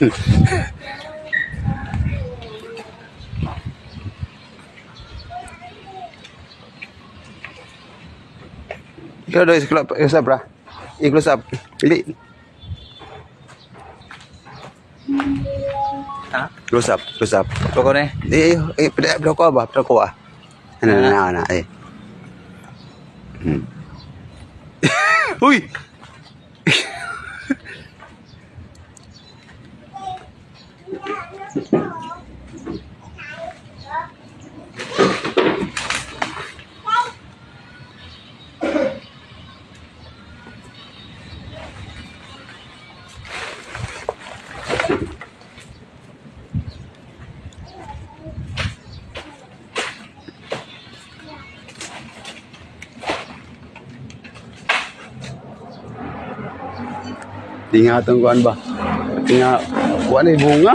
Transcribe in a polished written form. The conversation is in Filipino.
Ikaw daw, close up, bra. I-close up. Pili. Ha? Close up, close up. Poko na Pila ko ba? Pila ko ba? Ano, eh. Uy! Tingatan kuan ba? Tinga kuan ni bunga.